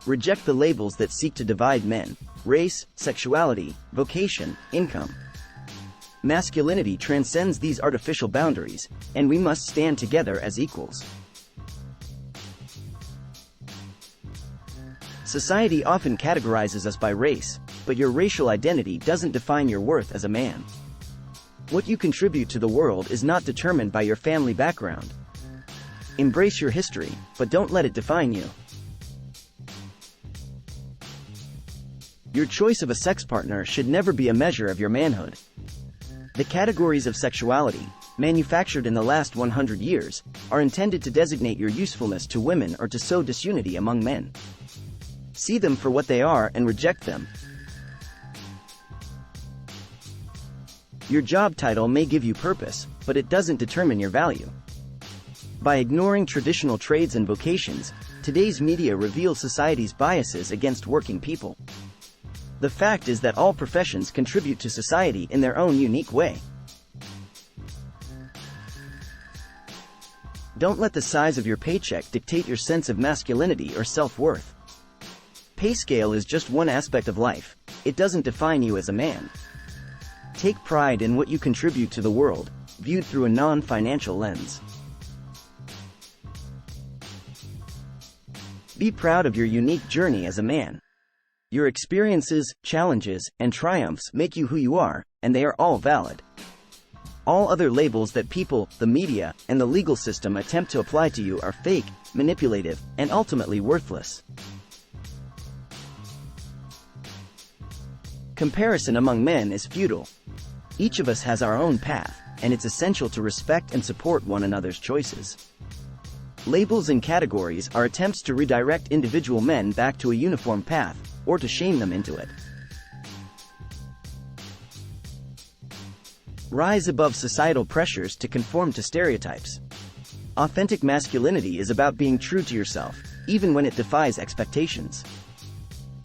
Reject the labels that seek to divide men: race, sexuality, vocation, income. Masculinity transcends these artificial boundaries, and we must stand together as equals. Society often categorizes us by race, but your racial identity doesn't define your worth as a man. What you contribute to the world is not determined by your family background. Embrace your history, but don't let it define you. Your choice of a sex partner should never be a measure of your manhood. The categories of sexuality, manufactured in the last 100 years, are intended to designate your usefulness to women or to sow disunity among men. See them for what they are and reject them. Your job title may give you purpose, but it doesn't determine your value. By ignoring traditional trades and vocations, today's media reveals society's biases against working people. The fact is that all professions contribute to society in their own unique way. Don't let the size of your paycheck dictate your sense of masculinity or self-worth. Pay scale is just one aspect of life. It doesn't define you as a man. Take pride in what you contribute to the world, viewed through a non-financial lens. Be proud of your unique journey as a man. Your experiences, challenges, and triumphs make you who you are, and they are all valid. All other labels that people, the media, and the legal system attempt to apply to you are fake, manipulative, and ultimately worthless. Comparison among men is futile. Each of us has our own path, and it's essential to respect and support one another's choices. Labels and categories are attempts to redirect individual men back to a uniform path, or to shame them into it. Rise above societal pressures to conform to stereotypes. Authentic masculinity is about being true to yourself, even when it defies expectations.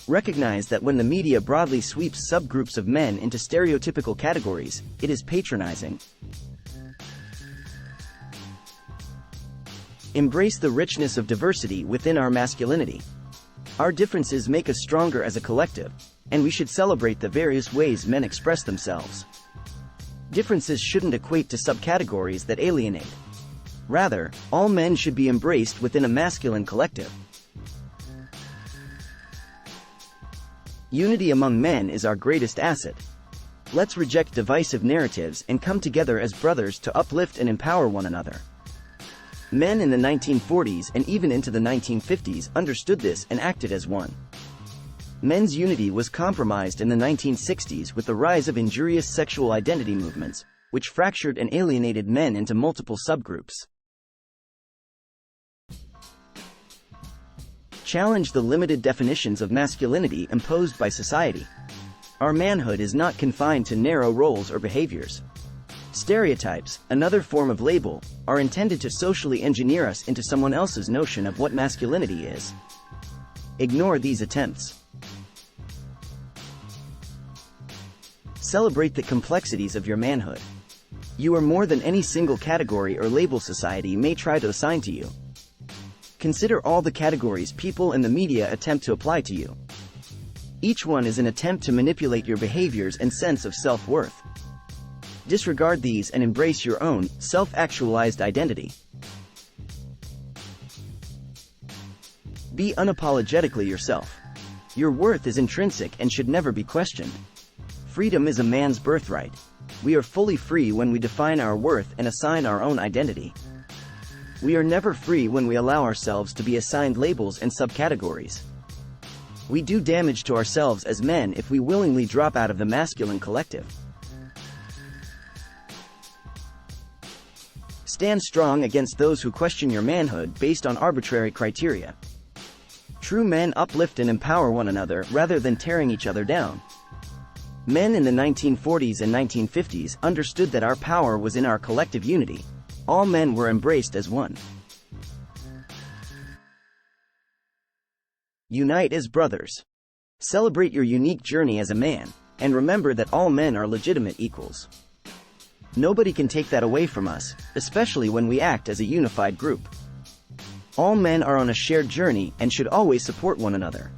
Recognize that when the media broadly sweeps subgroups of men into stereotypical categories, it is patronizing. Embrace the richness of diversity within our masculinity. Our differences make us stronger as a collective, and we should celebrate the various ways men express themselves. Differences shouldn't equate to subcategories that alienate. Rather, all men should be embraced within a masculine collective. Unity among men is our greatest asset. Let's reject divisive narratives and come together as brothers to uplift and empower one another. Men in the 1940s and even into the 1950s understood this and acted as one. Men's unity was compromised in the 1960s with the rise of injurious sexual identity movements, which fractured and alienated men into multiple subgroups. Challenge the limited definitions of masculinity imposed by society. Our manhood is not confined to narrow roles or behaviors. Stereotypes, another form of label, are intended to socially engineer us into someone else's notion of what masculinity is. Ignore these attempts. Celebrate the complexities of your manhood. You are more than any single category or label society may try to assign to you. Consider all the categories people and the media attempt to apply to you. Each one is an attempt to manipulate your behaviors and sense of self-worth. Disregard these and embrace your own, self-actualized identity. Be unapologetically yourself. Your worth is intrinsic and should never be questioned. Freedom is a man's birthright. We are fully free when we define our worth and assign our own identity. We are never free when we allow ourselves to be assigned labels and subcategories. We do damage to ourselves as men if we willingly drop out of the masculine collective. Stand strong against those who question your manhood based on arbitrary criteria. True men uplift and empower one another rather than tearing each other down. Men in the 1940s and 1950s understood that our power was in our collective unity. All men were embraced as one. Unite as brothers. Celebrate your unique journey as a man, and remember that all men are legitimate equals. Nobody can take that away from us, especially when we act as a unified group. All men are on a shared journey and should always support one another.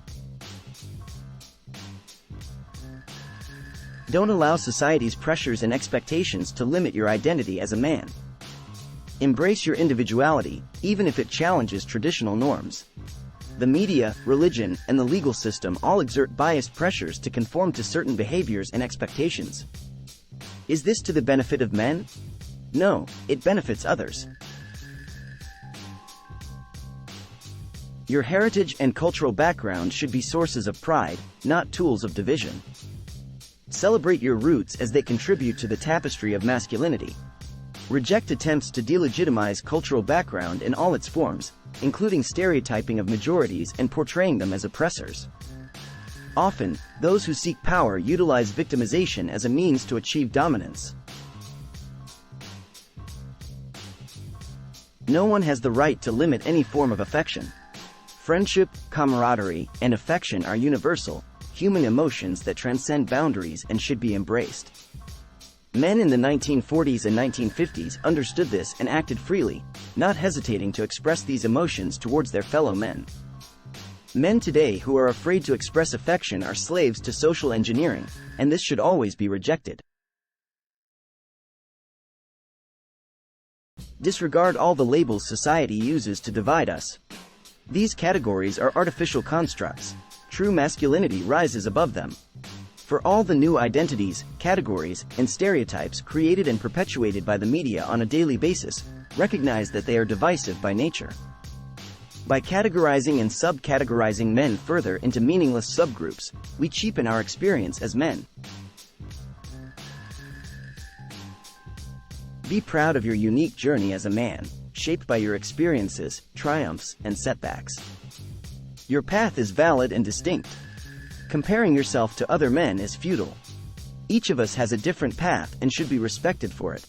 Don't allow society's pressures and expectations to limit your identity as a man. Embrace your individuality, even if it challenges traditional norms. The media, religion, and the legal system all exert biased pressures to conform to certain behaviors and expectations. Is this to the benefit of men? No, it benefits others. Your heritage and cultural background should be sources of pride, not tools of division. Celebrate your roots as they contribute to the tapestry of masculinity. Reject attempts to delegitimize cultural background in all its forms, including stereotyping of majorities and portraying them as oppressors. Often, those who seek power utilize victimization as a means to achieve dominance. No one has the right to limit any form of affection. Friendship, camaraderie, and affection are universal, human emotions that transcend boundaries and should be embraced. Men in the 1940s and 1950s understood this and acted freely, not hesitating to express these emotions towards their fellow men. Men today who are afraid to express affection are slaves to social engineering, and this should always be rejected. Disregard all the labels society uses to divide us. These categories are artificial constructs. True masculinity rises above them. For all the new identities, categories, and stereotypes created and perpetuated by the media on a daily basis, recognize that they are divisive by nature. By categorizing and sub-categorizing men further into meaningless subgroups, we cheapen our experience as men. Be proud of your unique journey as a man, shaped by your experiences, triumphs, and setbacks. Your path is valid and distinct. Comparing yourself to other men is futile. Each of us has a different path and should be respected for it.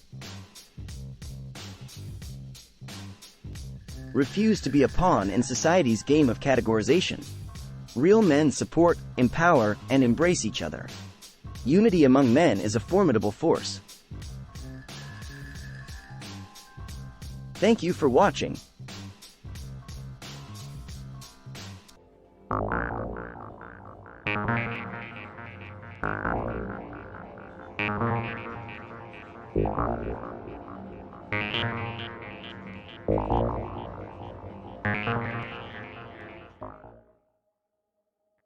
Refuse to be a pawn in society's game of categorization. Real men support, empower, and embrace each other. Unity among men is a formidable force. Thank you for watching. Wow.